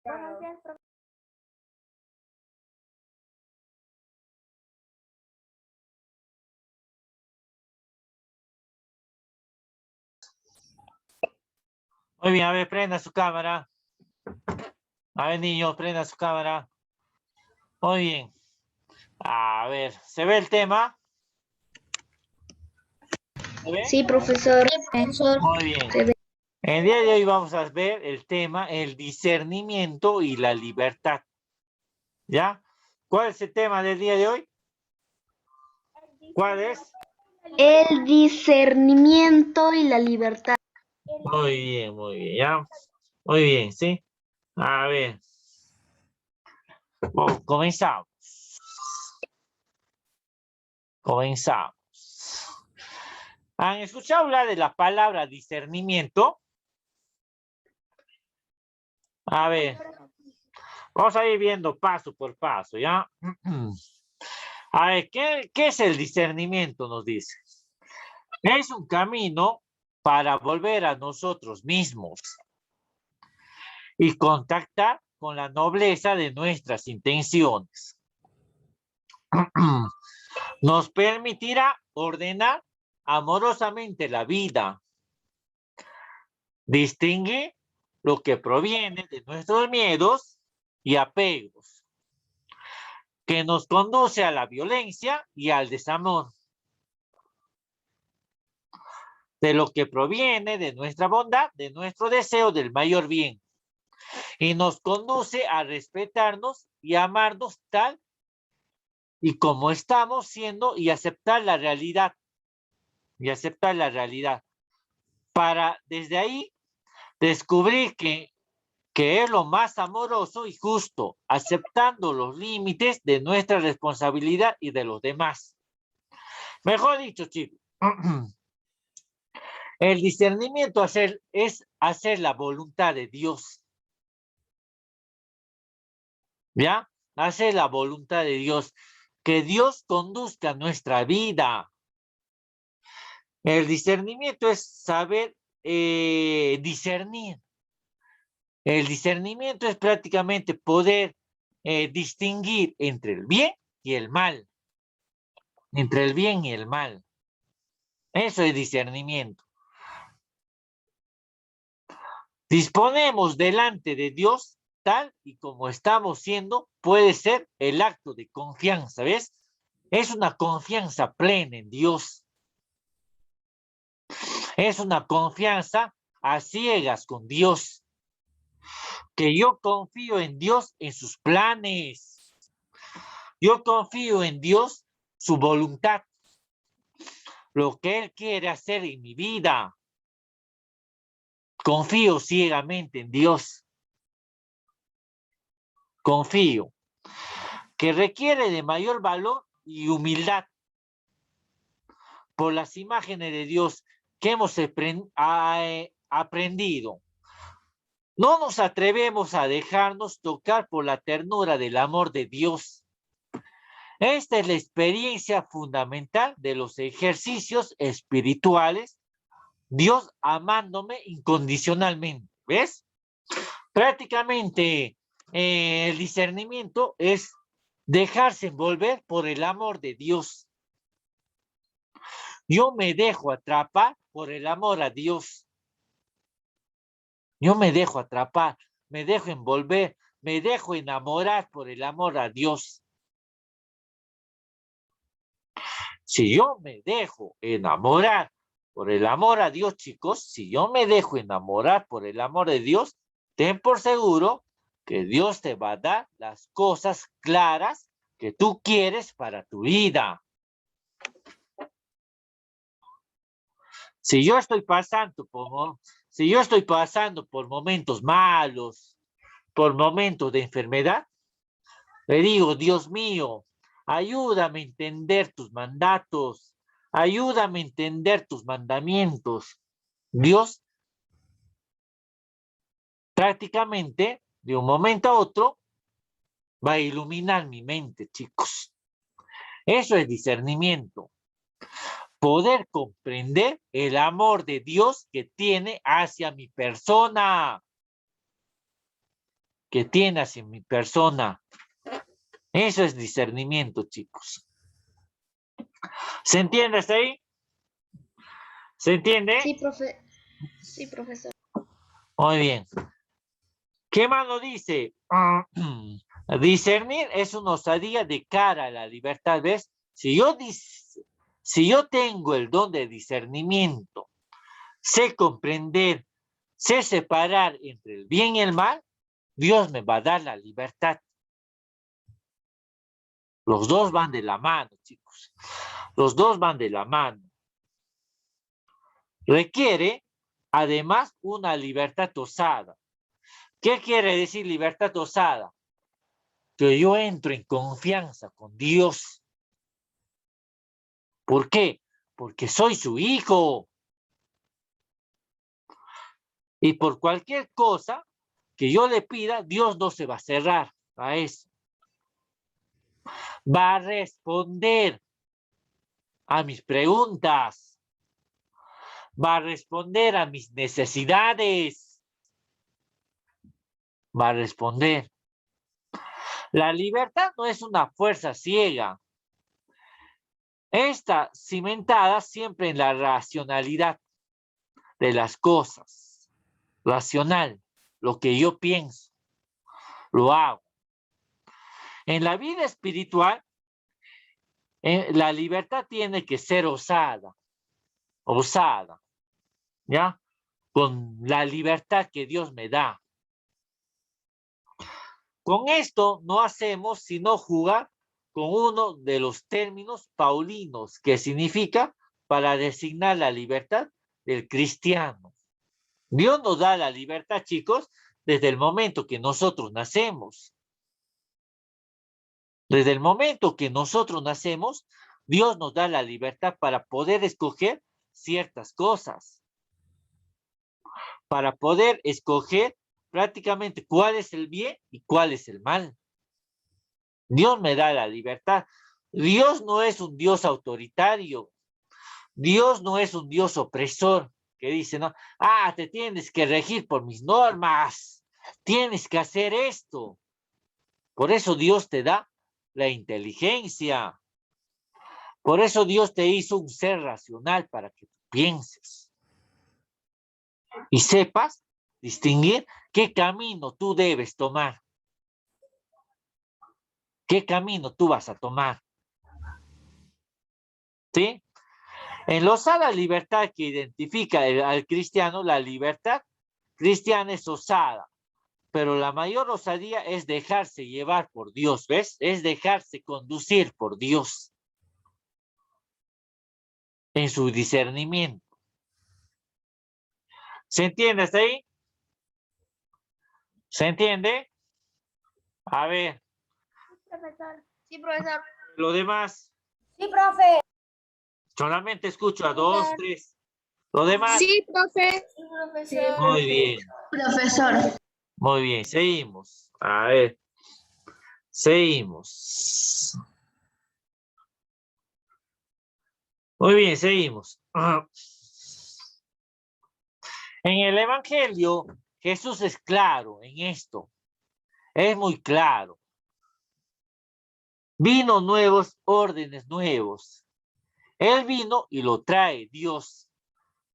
Buenos días, profe. Muy bien, a ver, prenda su cámara. A ver, niños, prenda su cámara. Muy bien. A ver, ¿se ve el tema? ¿Se ve? Sí, profesor. Muy bien. Se ve. El día de hoy vamos a ver el tema, el discernimiento y la libertad. ¿Ya? ¿Cuál es el tema del día de hoy? ¿Cuál es? El discernimiento y la libertad. Muy bien, ¿ya? Muy bien, ¿sí? A ver. Comenzamos. Comenzamos. ¿Han escuchado hablar de la palabra discernimiento? A ver, vamos a ir viendo paso por paso, ¿ya? A ver, ¿qué es el discernimiento? Nos dice. Es un camino para volver a nosotros mismos y contactar con la nobleza de nuestras intenciones. Nos permitirá ordenar amorosamente la vida, distinguir lo que proviene de nuestros miedos y apegos, que nos conduce a la violencia y al desamor, de lo que proviene de nuestra bondad, de nuestro deseo del mayor bien, y nos conduce a respetarnos y amarnos tal y como estamos siendo y aceptar la realidad, para desde ahí descubrir que es lo más amoroso y justo, aceptando los límites de nuestra responsabilidad y de los demás. Mejor dicho, chicos, el discernimiento es hacer la voluntad de Dios. ¿Ya? Hacer la voluntad de Dios. Que Dios conduzca nuestra vida. El discernimiento es saber discernir. El discernimiento es prácticamente poder distinguir entre el bien y el mal. Entre el bien y el mal. Eso es discernimiento. Disponemos delante de Dios tal y como estamos siendo, puede ser el acto de confianza, ¿ves? Es una confianza plena en Dios. Es una confianza a ciegas con Dios. Que yo confío en Dios, en sus planes. Yo confío en Dios, su voluntad. Lo que Él quiere hacer en mi vida. Confío ciegamente en Dios. Confío. Que requiere de mayor valor y humildad por las imágenes de Dios que hemos aprendido. No nos atrevemos a dejarnos tocar por la ternura del amor de Dios. Esta es la experiencia fundamental de los ejercicios espirituales, Dios amándome incondicionalmente. ¿Ves? Prácticamente el discernimiento es dejarse envolver por el amor de Dios. Yo me dejo atrapar por el amor a Dios. Yo me dejo atrapar, me dejo envolver, me dejo enamorar por el amor a Dios. Si yo me dejo enamorar por el amor a Dios, chicos, si yo me dejo enamorar por el amor de Dios, ten por seguro que Dios te va a dar las cosas claras que tú quieres para tu vida. Si yo estoy pasando por momentos malos, por momentos de enfermedad, le digo, Dios mío, ayúdame a entender tus mandatos, ayúdame a entender tus mandamientos. Dios prácticamente, de un momento a otro, va a iluminar mi mente, chicos. Eso es discernimiento. Poder comprender el amor de Dios que tiene hacia mi persona. que tiene hacia mi persona. Eso es discernimiento, chicos. ¿Se entiende hasta ahí? ¿Se entiende? Sí, profesor. Muy bien. ¿Qué más nos dice? Discernir es una osadía de cara a la libertad, ¿ves? Si yo tengo el don de discernimiento, sé comprender, sé separar entre el bien y el mal, Dios me va a dar la libertad. Los dos van de la mano, chicos. Los dos van de la mano. Requiere, además, una libertad osada. ¿Qué quiere decir libertad osada? Que yo entro en confianza con Dios. ¿Por qué? Porque soy su hijo. Y por cualquier cosa que yo le pida, Dios no se va a cerrar a eso. Va a responder a mis preguntas. Va a responder a mis necesidades. Va a responder. La libertad no es una fuerza ciega. Está cimentada siempre en la racionalidad de las cosas. Racional. Lo que yo pienso, lo hago. En la vida espiritual, la libertad tiene que ser osada, ¿ya? Con la libertad que Dios me da. Con esto no hacemos sino jugar con uno de los términos paulinos, que significa para designar la libertad del cristiano. Dios nos da la libertad, chicos, desde el momento que nosotros nacemos. Desde el momento que nosotros nacemos, Dios nos da la libertad para poder escoger ciertas cosas, para poder escoger prácticamente cuál es el bien y cuál es el mal. Dios me da la libertad. Dios no es un Dios autoritario. Dios no es un Dios opresor que dice, no, te tienes que regir por mis normas. Tienes que hacer esto. Por eso Dios te da la inteligencia. Por eso Dios te hizo un ser racional para que tú pienses y sepas distinguir qué camino tú debes tomar. ¿Qué camino tú vas a tomar? ¿Sí? En la osada libertad que identifica al cristiano, la libertad cristiana es osada, pero la mayor osadía es dejarse llevar por Dios, ¿ves? Es dejarse conducir por Dios en su discernimiento. ¿Se entiende hasta ahí? ¿Se entiende? A ver. Profesor. Sí, profesor. Lo demás. Sí, profe. Solamente escucho a 2, 3. Lo demás. Sí, profe. Sí, profesor. Muy bien. Profesor. Muy bien, seguimos. A ver. Seguimos. Muy bien, seguimos. En el Evangelio, Jesús es claro en esto. Es muy claro. Vino nuevos, órdenes nuevos. Él vino y lo trae Dios.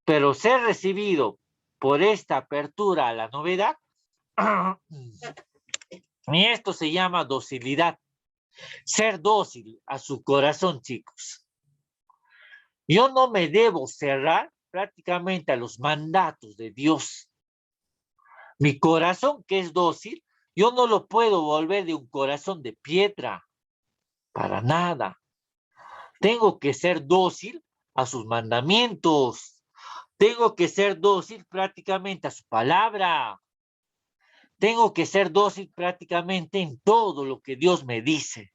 Pero ser recibido por esta apertura a la novedad, y esto se llama docilidad. Ser dócil a su corazón, chicos. Yo no me debo cerrar prácticamente a los mandatos de Dios. Mi corazón, que es dócil, yo no lo puedo volver de un corazón de piedra. Para nada. Tengo que ser dócil a sus mandamientos. Tengo que ser dócil prácticamente a su palabra. Tengo que ser dócil prácticamente en todo lo que Dios me dice.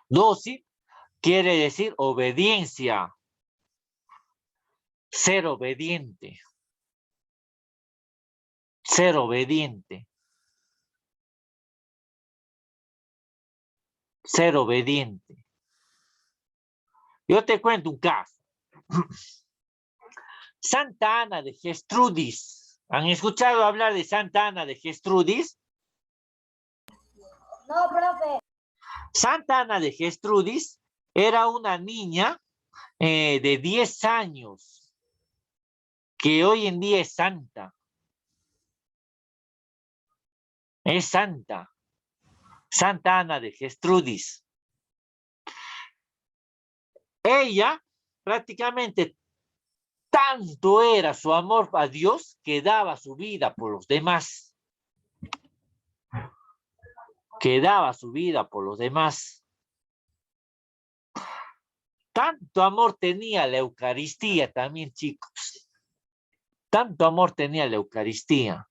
Dócil quiere decir obediencia. Ser obediente. Ser obediente. Ser obediente. Yo te cuento un caso. Santa Ana de Gestrudis. ¿Han escuchado hablar de Santa Ana de Gestrudis? No, profe. Santa Ana de Gestrudis era una niña de 10 años que hoy en día es santa. Es santa. Santa Ana de Gestrudis. Ella prácticamente tanto era su amor a Dios que daba su vida por los demás. Que daba su vida por los demás. Tanto amor tenía la Eucaristía también, chicos. Tanto amor tenía la Eucaristía.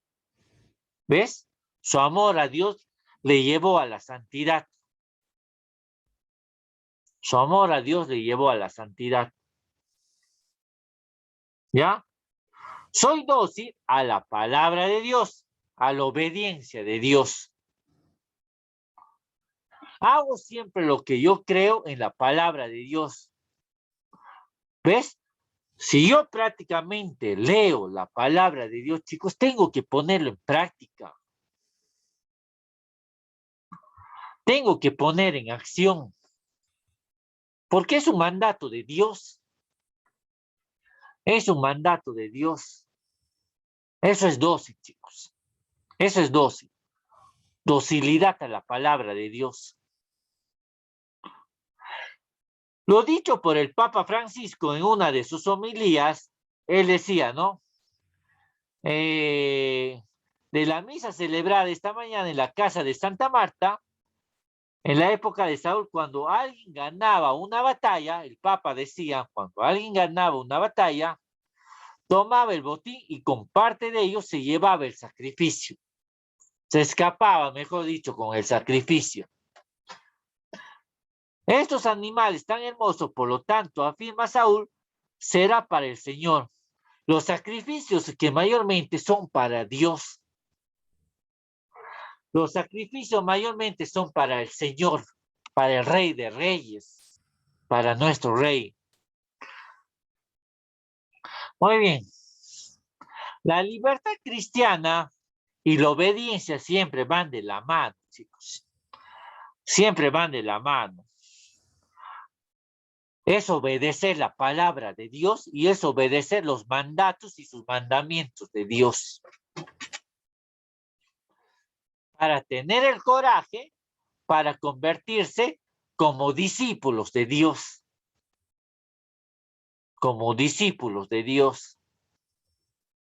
¿Ves? Su amor a Dios le llevó a la santidad. Su amor a Dios le llevó a la santidad. ¿Ya? Soy dócil a la palabra de Dios, a la obediencia de Dios. Hago siempre lo que yo creo en la palabra de Dios. ¿Ves? Si yo prácticamente leo la palabra de Dios, chicos, tengo que ponerlo en práctica. Tengo que poner en acción. Porque es un mandato de Dios. Es un mandato de Dios. Eso es dócil, chicos. Eso es dócil. Docilidad a la palabra de Dios. Lo dicho por el Papa Francisco en una de sus homilías, él decía, ¿no? De la misa celebrada esta mañana en la casa de Santa Marta, en la época de Saúl, cuando alguien ganaba una batalla, el Papa decía, cuando alguien ganaba una batalla, tomaba el botín y con parte de ellos se llevaba el sacrificio. Se escapaba, mejor dicho, con el sacrificio. Estos animales tan hermosos, por lo tanto, afirma Saúl, será para el Señor. Los sacrificios que mayormente son para Dios. Los sacrificios mayormente son para el Señor, para el Rey de Reyes, para nuestro Rey. Muy bien. La libertad cristiana y la obediencia siempre van de la mano, chicos. Siempre van de la mano. Es obedecer la palabra de Dios y es obedecer los mandatos y sus mandamientos de Dios. Para tener el coraje, para convertirse como discípulos de Dios. Como discípulos de Dios.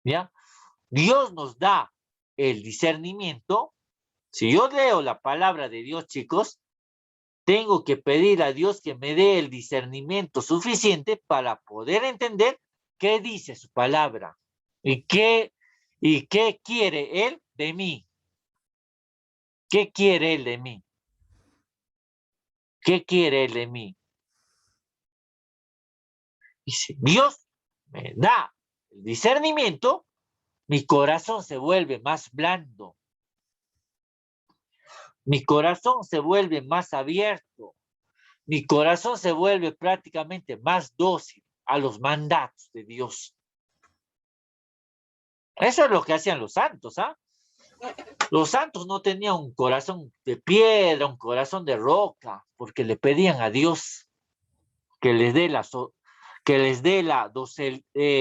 ¿Ya? Dios nos da el discernimiento. Si yo leo la palabra de Dios, chicos, tengo que pedir a Dios que me dé el discernimiento suficiente para poder entender qué dice su palabra y qué quiere Él de mí. ¿Qué quiere Él de mí? ¿Qué quiere Él de mí? Y si Dios me da el discernimiento, mi corazón se vuelve más blando. Mi corazón se vuelve más abierto. Mi corazón se vuelve prácticamente más dócil a los mandatos de Dios. Eso es lo que hacían los santos, ¿ah? Los santos no tenían un corazón de piedra, un corazón de roca, porque le pedían a Dios que les dé la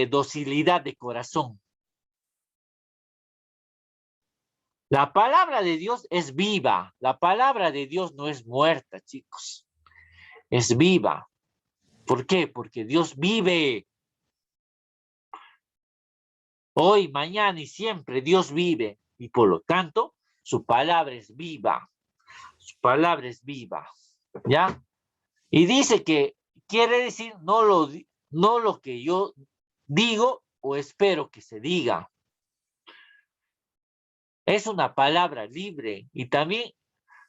docilidad de corazón. La palabra de Dios es viva. La palabra de Dios no es muerta, chicos. Es viva. ¿Por qué? Porque Dios vive. Hoy, mañana y siempre Dios vive. Y por lo tanto, su palabra es viva. Su palabra es viva. ¿Ya? Y dice que quiere decir no lo que yo digo o espero que se diga. Es una palabra libre y también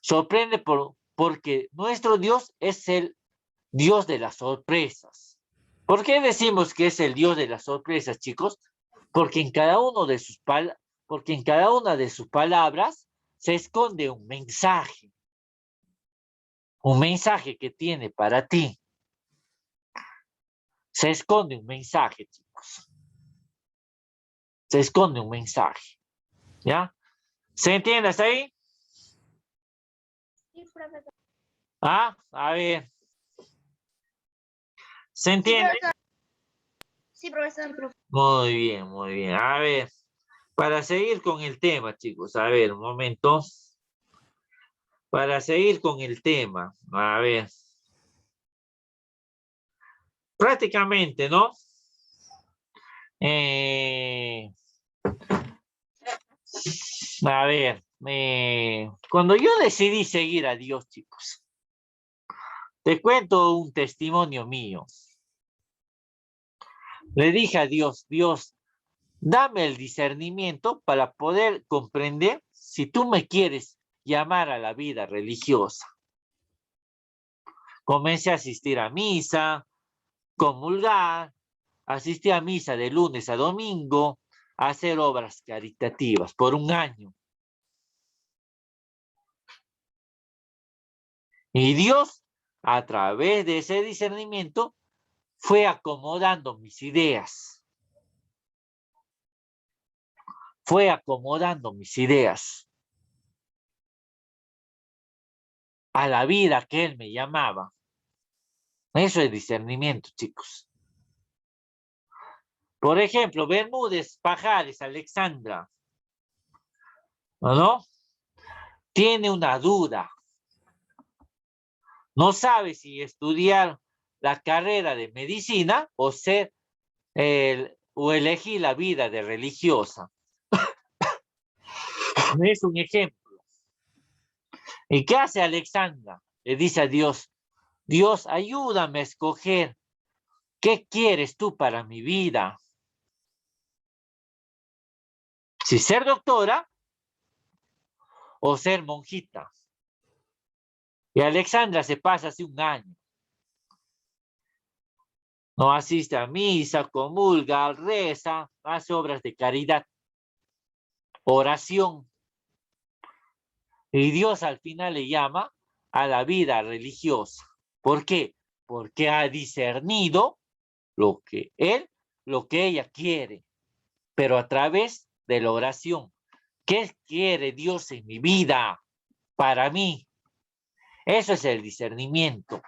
sorprende porque nuestro Dios es el Dios de las sorpresas. ¿Por qué decimos que es el Dios de las sorpresas, chicos? Porque en cada una de sus palabras se esconde un mensaje que tiene para ti. Se esconde un mensaje, chicos. se esconde un mensaje. ¿Ya? ¿Se entiende hasta ahí? Sí, profesor. Ah, a ver. ¿Se Sí, entiende? profesor. Sí, profesor. Muy bien, muy bien. A ver, para seguir con el tema, chicos. A ver, un momento. Para seguir con el tema. A ver. Prácticamente, ¿no? A ver, cuando yo decidí seguir a Dios, chicos, te cuento un testimonio mío. Le dije a Dios, Dios, dame el discernimiento para poder comprender si tú me quieres llamar a la vida religiosa. Comencé a asistir a misa, comulgar, asistí a misa de lunes a domingo, a hacer obras caritativas por un año. Y Dios, a través de ese discernimiento, fue acomodando mis ideas. Fue acomodando mis ideas a la vida que Él me llamaba. Eso es discernimiento, chicos. Por ejemplo, Bermúdez, Pajares, Alexandra, ¿no? Tiene una duda. No sabe si estudiar la carrera de medicina o o elegir la vida de religiosa. Es un ejemplo. ¿Y qué hace Alexandra? Le dice a Dios, Dios, ayúdame a escoger qué quieres tú para mi vida. Si ser doctora o ser monjita. Y Alexandra se pasa hace un año. No asiste a misa, comulga, reza, hace obras de caridad, oración. Y Dios al final le llama a la vida religiosa. ¿Por qué? Porque ha discernido lo que ella quiere, pero a través de la oración. ¿Qué quiere Dios en mi vida para mí? Eso es el discernimiento.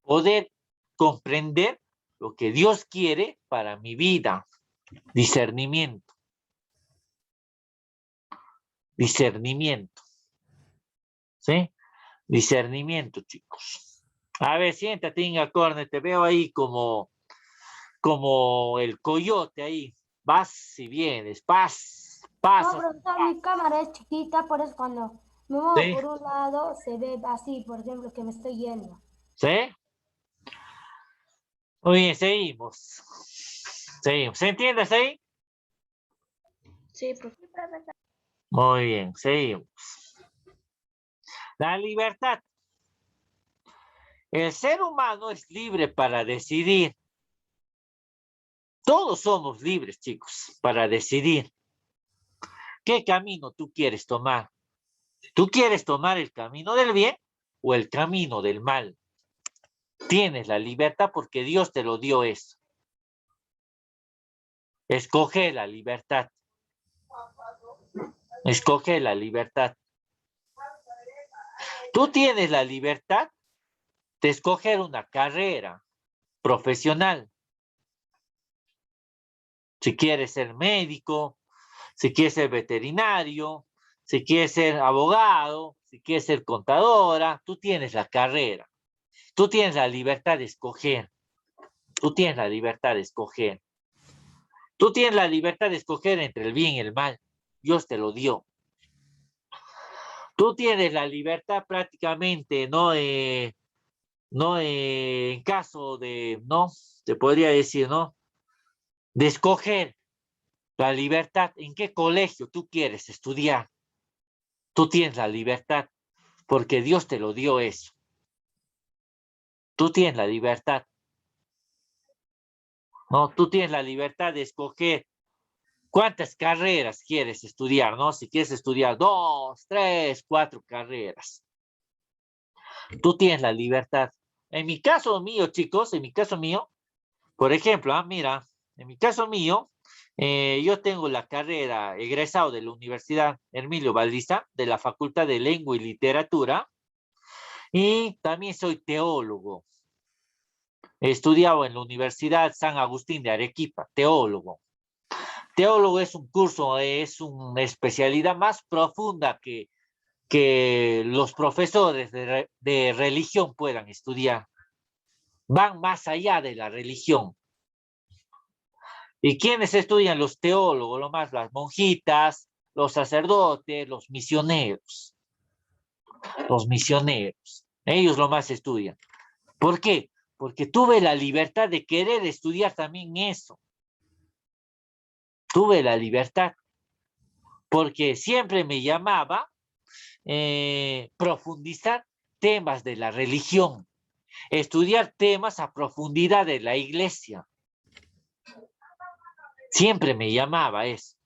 Poder comprender lo que Dios quiere para mi vida. Discernimiento. Discernimiento. ¿Sí? Discernimiento, chicos. A ver, siéntate, Inga Corne, te veo ahí como el coyote ahí. Vas y vienes, No, pasas. profesor, mi cámara es chiquita, por eso cuando me muevo ¿Sí? por un lado se ve así, por ejemplo, que me estoy yendo. ¿Sí? Muy bien, seguimos. Seguimos. ¿Se entiende hasta ahí? Sí, profesor. Muy bien, seguimos. La libertad. El ser humano es libre para decidir. Todos somos libres, chicos, para decidir qué camino tú quieres tomar. ¿Tú quieres tomar el camino del bien o el camino del mal? Tienes la libertad porque Dios te lo dio eso. Escoge la libertad. Escoge la libertad. Tú tienes la libertad de escoger una carrera profesional. Si quieres ser médico, si quieres ser veterinario, si quieres ser abogado, si quieres ser contadora, tú tienes la carrera. Tú tienes la libertad de escoger. Tú tienes la libertad de escoger. Tú tienes la libertad de escoger entre el bien y el mal. Dios te lo dio. Tú tienes la libertad prácticamente, ¿no? En caso de, ¿no? Te podría decir, ¿no? De escoger la libertad en qué colegio tú quieres estudiar. Tú tienes la libertad porque Dios te lo dio eso. Tú tienes la libertad. ¿No? Tú tienes la libertad de escoger cuántas carreras quieres estudiar, ¿no? Si quieres estudiar 2, 3, 4 carreras. Tú tienes la libertad. En mi caso mío, chicos, en mi caso mío, por ejemplo, mira, en mi caso mío, Yo tengo la carrera egresado de la Universidad Hermilio Valdizá, de la Facultad de Lengua y Literatura, y también soy teólogo. He estudiado en la Universidad San Agustín de Arequipa, teólogo. Teólogo es un curso, es una especialidad más profunda que los profesores de religión puedan estudiar. Van más allá de la religión. ¿Y quiénes estudian? Los teólogos, lo más las monjitas, los sacerdotes, los misioneros. Los misioneros. Ellos lo más estudian. ¿Por qué? Porque tuve la libertad de querer estudiar también eso. Tuve la libertad. Porque siempre me llamaba profundizar temas de la religión. Estudiar temas a profundidad de la iglesia. Siempre me llamaba eso.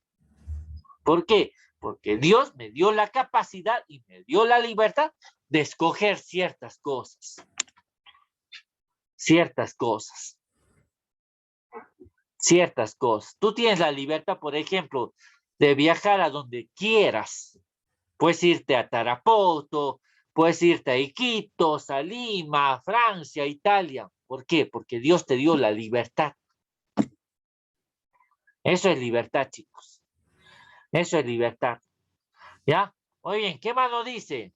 ¿Por qué? Porque Dios me dio la capacidad y me dio la libertad de escoger ciertas cosas. Ciertas cosas. Ciertas cosas. Tú tienes la libertad, por ejemplo, de viajar a donde quieras. Puedes irte a Tarapoto, puedes irte a Iquitos, a Lima, a Francia, a Italia. ¿Por qué? Porque Dios te dio la libertad. Eso es libertad, chicos. Eso es libertad. ¿Ya? Muy bien, ¿qué más nos dice?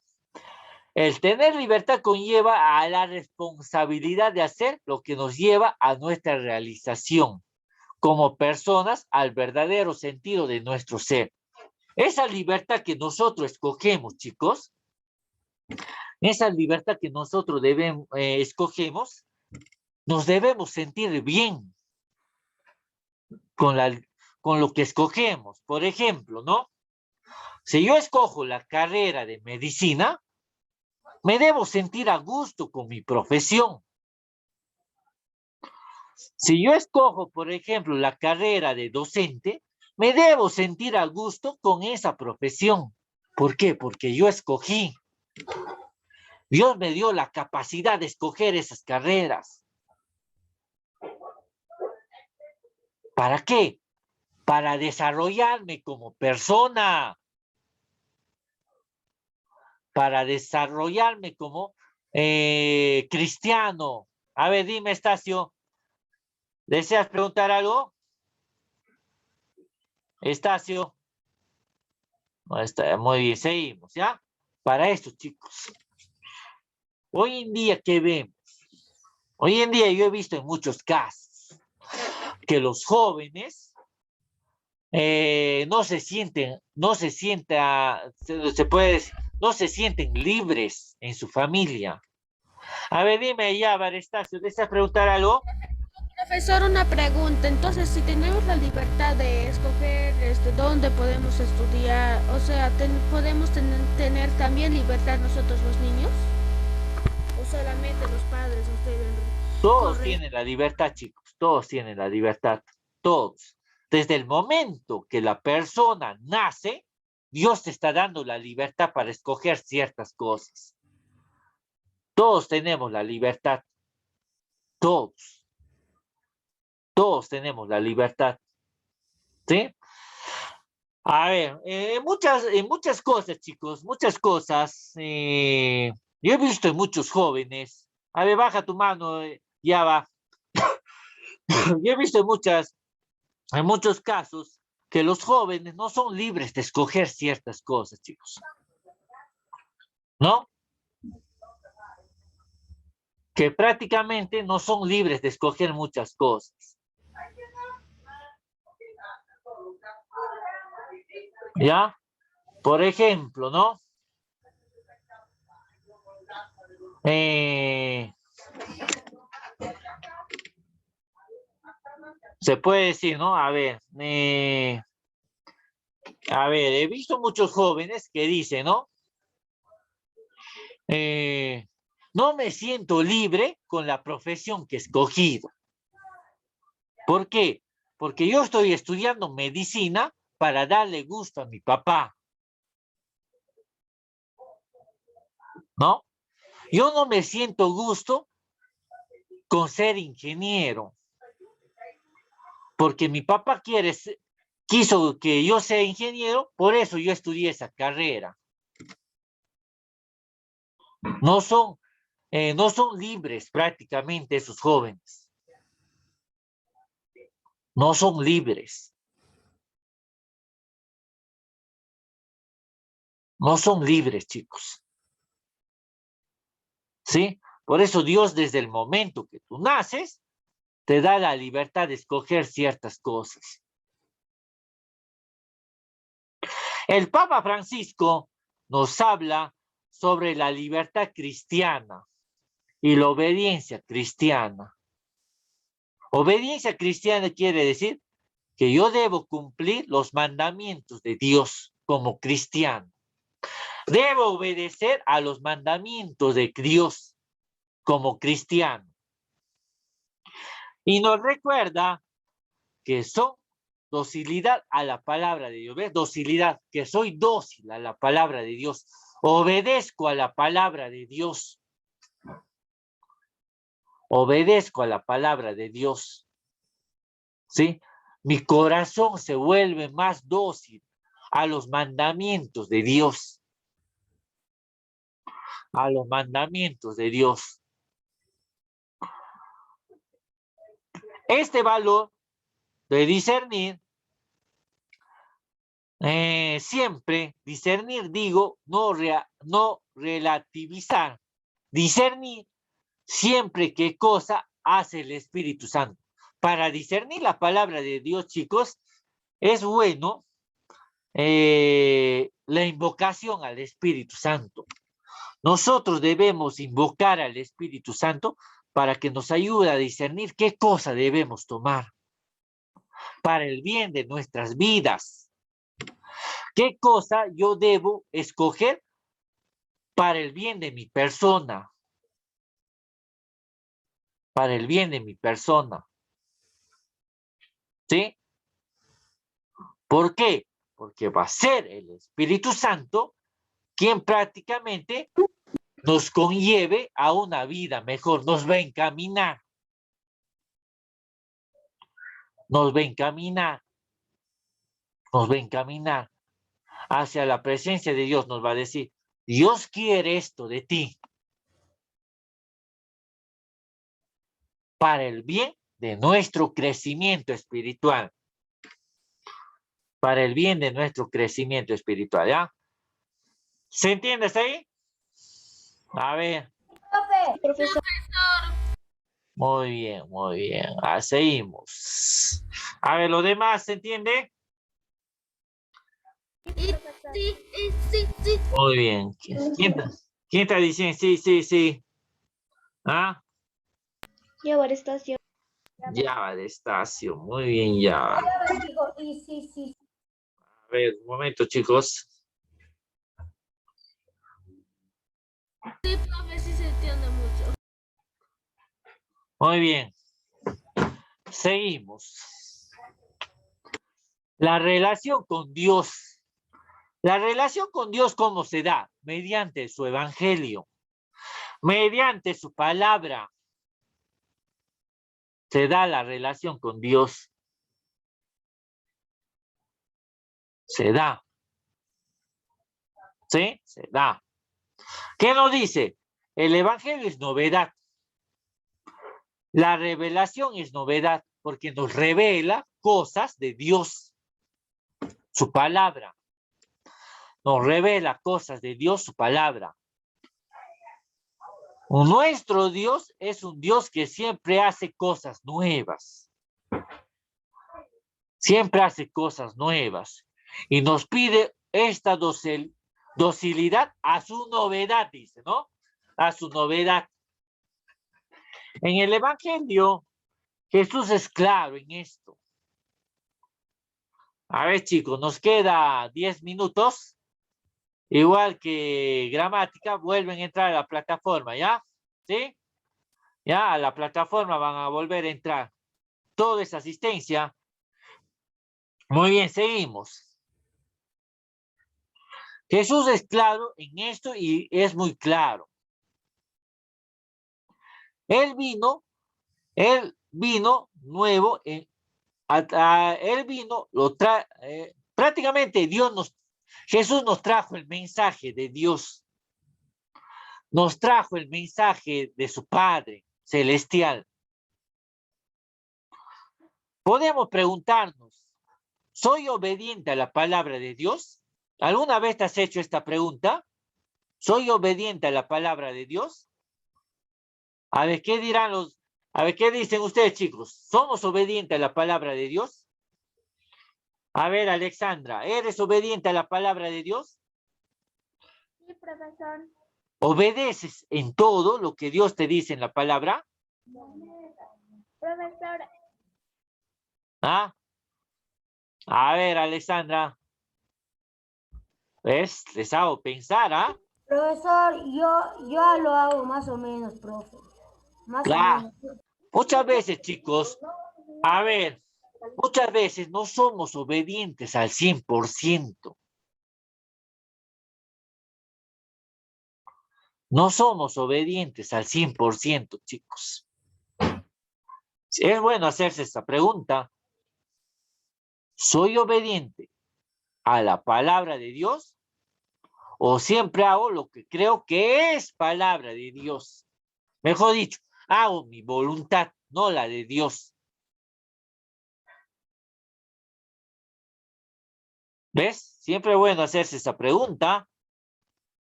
El tener libertad conlleva a la responsabilidad de hacer lo que nos lleva a nuestra realización como personas, al verdadero sentido de nuestro ser. Esa libertad que nosotros escogemos, chicos, esa libertad que nosotros escogemos, nos debemos sentir bien con lo que escogemos. Por ejemplo, ¿no? Si yo escojo la carrera de medicina, me debo sentir a gusto con mi profesión. Si yo escojo, por ejemplo, la carrera de docente, me debo sentir a gusto con esa profesión. ¿Por qué? Porque yo escogí. Dios me dio la capacidad de escoger esas carreras. ¿Para qué? Para desarrollarme como persona. Para desarrollarme como cristiano. A ver, dime, Estacio, ¿deseas preguntar algo? Estacio. No está, muy bien, seguimos, ¿ya? Para esto, chicos. Hoy en día, ¿qué vemos? Hoy en día yo he visto en muchos casos que los jóvenes no se sienten libres en su familia. A ver, dime ya, Estacio, ¿deseas preguntar algo? Profesor, una pregunta. Entonces, si tenemos la libertad de escoger dónde podemos estudiar, o sea, ¿podemos tener también libertad nosotros los niños? ¿O solamente los padres ustedes? Todos tienen la libertad, chicos, todos tienen la libertad, todos. Desde el momento que la persona nace, Dios te está dando la libertad para escoger ciertas cosas. Todos tenemos la libertad, todos. Todos tenemos la libertad, ¿sí? A ver, muchas cosas, chicos, muchas cosas. Yo he visto en muchos jóvenes. A ver, baja tu mano, ya va. Yo he visto en muchos casos que los jóvenes no son libres de escoger ciertas cosas, chicos. ¿No? Que prácticamente no son libres de escoger muchas cosas. ¿Ya? Por ejemplo, ¿no? Se puede decir, ¿no? A ver, he visto muchos jóvenes que dicen, ¿no? No me siento libre con la profesión que he escogido. ¿Por qué? Porque yo estoy estudiando medicina para darle gusto a mi papá. ¿No? Yo no me siento gusto con ser ingeniero. Porque mi papá quiere quiso que yo sea ingeniero, por eso yo estudié esa carrera. No son libres prácticamente esos jóvenes. No son libres. No son libres, chicos. ¿Sí? Por eso Dios, desde el momento que tú naces, te da la libertad de escoger ciertas cosas. El Papa Francisco nos habla sobre la libertad cristiana y la obediencia cristiana. Obediencia cristiana quiere decir que yo debo cumplir los mandamientos de Dios como cristiano. Debo obedecer a los mandamientos de Dios como cristiano. Y nos recuerda que son docilidad a la palabra de Dios. ¿Ves? Docilidad, que soy dócil a la palabra de Dios. Obedezco a la palabra de Dios. Obedezco a la palabra de Dios. ¿Sí? Mi corazón se vuelve más dócil a los mandamientos de Dios. A los mandamientos de Dios. Este valor de discernir, siempre discernir, digo, no relativizar. Discernir siempre qué cosa hace el Espíritu Santo. Para discernir la palabra de Dios, chicos, es bueno la invocación al Espíritu Santo. Nosotros debemos invocar al Espíritu Santo para que nos ayude a discernir qué cosa debemos tomar para el bien de nuestras vidas. ¿Qué cosa yo debo escoger para el bien de mi persona? Para el bien de mi persona. ¿Sí? ¿Por qué? Porque va a ser el Espíritu Santo quien prácticamente nos conlleve a una vida mejor, nos va a encaminar. Nos va a encaminar. Nos va a encaminar hacia la presencia de Dios. Nos va a decir, Dios quiere esto de ti para el bien de nuestro crecimiento espiritual. Para el bien de nuestro crecimiento espiritual, ¿ya? ¿Se entiende hasta ahí? A ver. Profesor. Muy bien, muy bien. Seguimos. A ver, ¿lo demás se entiende? Sí. Muy bien. ¿Quién está diciendo? Sí. ¿Ah? Llevar estación. Java de estación. Muy bien, Java. Sí. A ver, un momento, chicos. Sí, profe, sí se entiende mucho. Muy bien. Seguimos. La relación con Dios. La relación con Dios, ¿cómo se da? Mediante su evangelio. Mediante su palabra. Se da la relación con Dios. Se da. ¿Sí? Se da. ¿Qué nos dice? El evangelio es novedad. La revelación es novedad porque nos revela cosas de Dios. Su palabra. Nos revela cosas de Dios, su palabra. Nuestro Dios es un Dios que siempre hace cosas nuevas. Siempre hace cosas nuevas. Y nos pide esta docilidad a su novedad, dice, ¿no? A su novedad. En el Evangelio, Jesús es claro en esto. A ver, chicos, nos queda 10 minutos. Igual que gramática, vuelven a entrar a la plataforma, ¿ya? ¿Sí? Ya, a la plataforma van a volver a entrar. Toda esa asistencia. Muy bien, seguimos. Jesús es claro en esto y es muy claro. Él vino nuevo Él vino, prácticamente Jesús nos trajo el mensaje de Dios, nos trajo el mensaje de su Padre celestial. Podemos preguntarnos, ¿soy obediente a la palabra de Dios? ¿Alguna vez te has hecho esta pregunta? ¿Soy obediente a la palabra de Dios? A ver, ¿qué dicen ustedes, chicos? ¿Somos obedientes a la palabra de Dios? A ver, Alexandra, ¿eres obediente a la palabra de Dios? Sí, profesor. ¿Obedeces en todo lo que Dios te dice en la palabra? Profesor, ¿Ah? A ver, Alexandra. ¿Ves? Les hago pensar, ¿ah? Profesor, yo lo hago más o menos, profe. Más o Claro. menos. Muchas veces, chicos, a ver, muchas veces no somos obedientes al 100%. No somos obedientes al 100%, chicos. Es bueno hacerse esta pregunta. ¿Soy obediente a la palabra de Dios? ¿O siempre hago lo que creo que es palabra de Dios? Mejor dicho, hago mi voluntad, no la de Dios. ¿Ves? Siempre es bueno hacerse esta pregunta.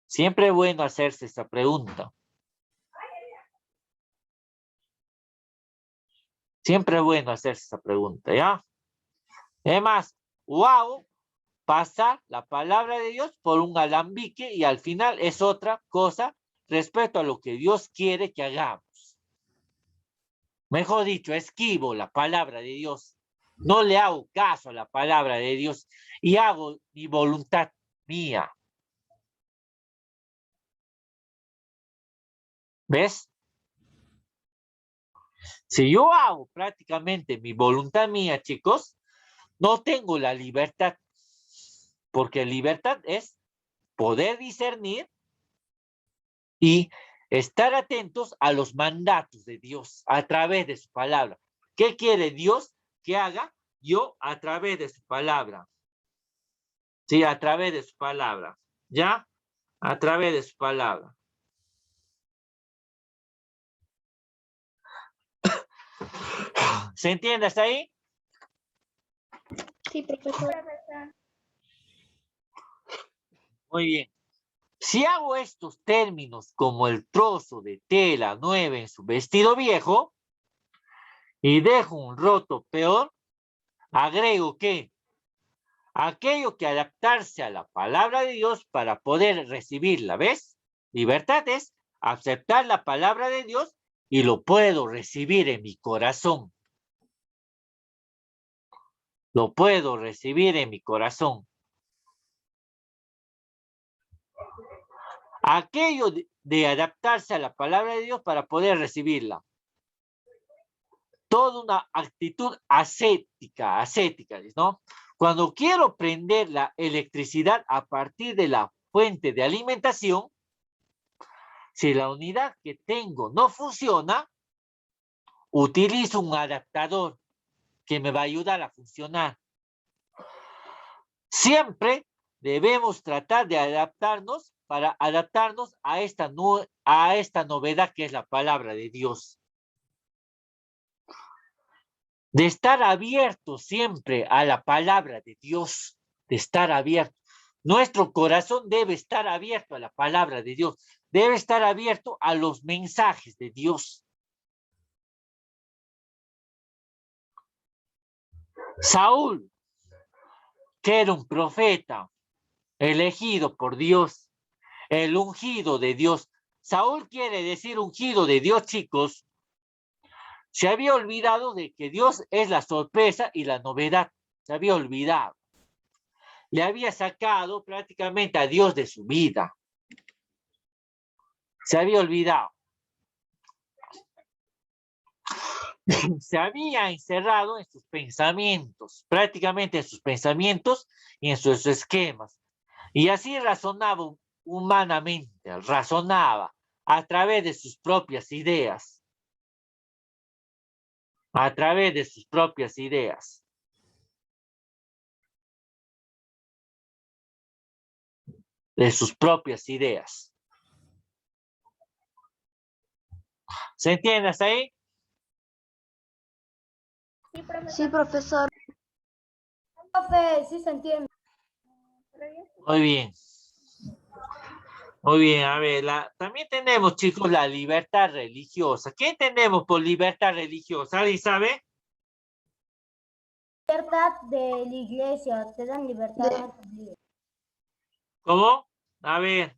Siempre es bueno hacerse esta pregunta. Siempre es bueno hacerse esta pregunta, ¿ya? Además, hago pasar la palabra de Dios por un alambique y al final es otra cosa respecto a lo que Dios quiere que hagamos. Mejor dicho, esquivo la palabra de Dios. No le hago caso a la palabra de Dios y hago mi voluntad mía. ¿Ves? Si yo hago prácticamente mi voluntad mía, chicos, no tengo la libertad, porque libertad es poder discernir y estar atentos a los mandatos de Dios a través de su palabra. ¿Qué quiere Dios que haga yo a través de su palabra? Sí, a través de su palabra. ¿Ya? A través de su palabra. ¿Se entiende hasta ahí? sí, profesor. Muy bien. Si hago estos términos como el trozo de tela nueva en su vestido viejo y dejo un roto peor, agrego que aquello que adaptarse a la palabra de Dios para poder recibirla, ¿ves? Libertad es aceptar la palabra de Dios y lo puedo recibir en mi corazón. Lo puedo recibir en mi corazón. Aquello de adaptarse a la palabra de Dios para poder recibirla. Toda una actitud ascética, ¿no? Cuando quiero prender la electricidad a partir de la fuente de alimentación, si la unidad que tengo no funciona, utilizo un adaptador que me va a ayudar a funcionar. Siempre debemos tratar de adaptarnos para adaptarnos a esta novedad que es la palabra de Dios. De estar abierto siempre a la palabra de Dios, de estar abierto. Nuestro corazón debe estar abierto a la palabra de Dios, debe estar abierto a los mensajes de Dios. Saúl, que era un profeta elegido por Dios, el ungido de Dios. Saúl quiere decir ungido de Dios, chicos. Se había olvidado de que Dios es la sorpresa y la novedad. Se había olvidado. Le había sacado prácticamente a Dios de su vida. Se había olvidado. Se había encerrado en sus pensamientos, prácticamente en sus pensamientos y en sus esquemas. Y así razonaba humanamente, razonaba a través de sus propias ideas. A través de sus propias ideas. de sus propias ideas. ¿Se entiende hasta ahí? Sí, profesor. Sí, profesor. Profe, sí se entiende. Muy bien. Muy bien, a ver, también tenemos, chicos, la libertad religiosa. ¿Qué entendemos por libertad religiosa? ¿Alguien sabe? Libertad de la iglesia, te dan libertad. De- No te obligan. ¿Cómo? A ver,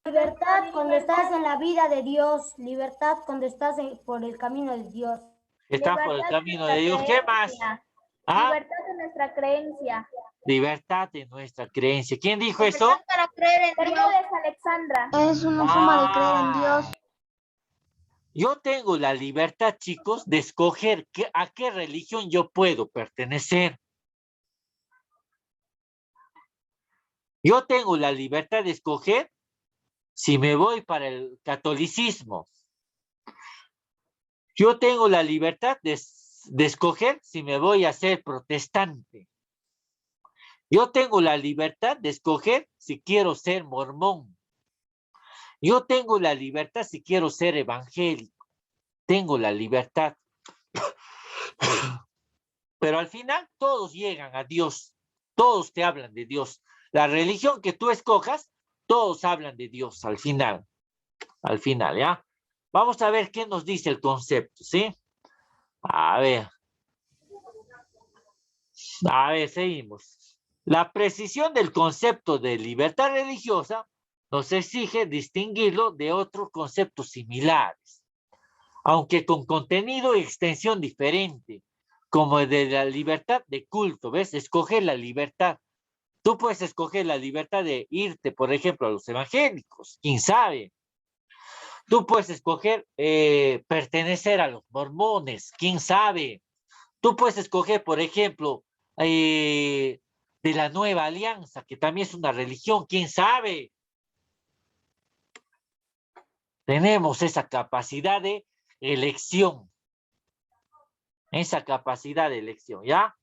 Libertad cuando estás en la vida de Dios, libertad cuando estás por el camino de Dios. estás por el Libertad de camino nuestra de Dios. ¿Qué más? creencia. ¿Ah? Libertad de nuestra creencia. Libertad de nuestra creencia. ¿Quién dijo eso? Libertad para creer en Dios. Bermúdez Alexandra. Es una forma de creer en Dios. Yo tengo la libertad, chicos, de escoger a qué religión yo puedo pertenecer. Yo tengo la libertad de escoger si me voy para el catolicismo. Yo tengo la libertad de escoger si me voy a ser protestante. Yo tengo la libertad de escoger si quiero ser mormón. Yo tengo la libertad si quiero ser evangélico. Tengo la libertad. Pero al final todos llegan a Dios. Todos te hablan de Dios. La religión que tú escojas, todos hablan de Dios al final. Al final, ¿ya? Vamos a ver qué nos dice el concepto, ¿sí? A ver, seguimos. La precisión del concepto de libertad religiosa nos exige distinguirlo de otros conceptos similares, aunque con contenido y extensión diferente, como el de la libertad de culto, ¿ves? Escoger la libertad. Tú puedes escoger la libertad de irte, por ejemplo, a los evangélicos, quién sabe. Tú puedes escoger pertenecer a los mormones, quién sabe. Tú puedes escoger, por ejemplo, de la Nueva Alianza, que también es una religión, quién sabe. Tenemos esa capacidad de elección. Esa capacidad de elección, ¿ya?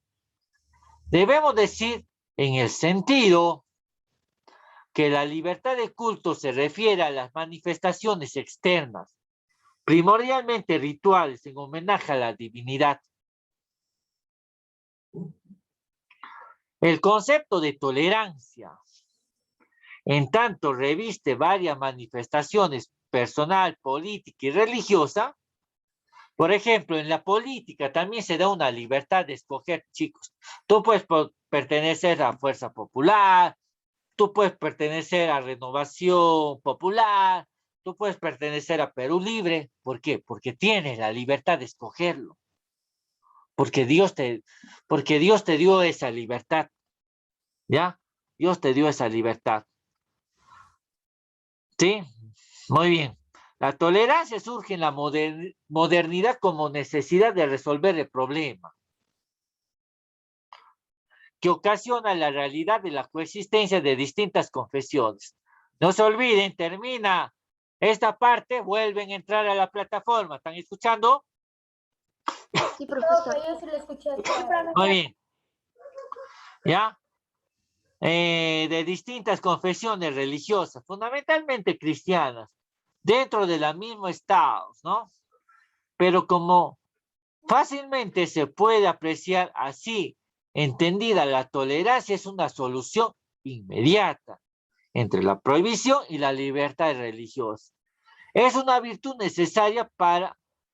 Debemos decir en el sentido que la libertad de culto se refiere a las manifestaciones externas, primordialmente rituales en homenaje a la divinidad. El concepto de tolerancia, en tanto reviste varias manifestaciones personal, política y religiosa. Por ejemplo, en la política también se da una libertad de escoger, chicos. Tú puedes pertenecer a Fuerza Popular, tú puedes pertenecer a Renovación Popular, tú puedes pertenecer a Perú Libre. ¿Por qué? Porque tienes la libertad de escogerlo. Porque Dios te dio esa libertad. ¿Ya? Dios te dio esa libertad. ¿Sí? Muy bien. La tolerancia surge en la modernidad como necesidad de resolver el problema que ocasiona la realidad de la coexistencia de distintas confesiones. No se olviden, termina esta parte, vuelven a entrar a la plataforma. ¿Están escuchando? Sí, profesor. Profe, yo sí lo escuché. Muy bien. ¿Ya? De distintas confesiones religiosas, fundamentalmente cristianas, dentro de la misma estado, ¿no? Pero como fácilmente se puede apreciar así, entendida, la tolerancia es una solución inmediata entre la prohibición y la libertad religiosa. Es una virtud necesaria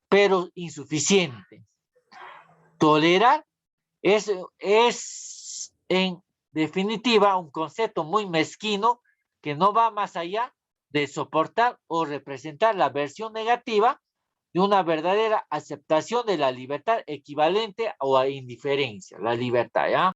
pero insuficiente. Tolerar es en definitiva un concepto muy mezquino que no va más allá de soportar o representar la versión negativa de una verdadera aceptación de la libertad equivalente o a indiferencia, la libertad, ¿ya?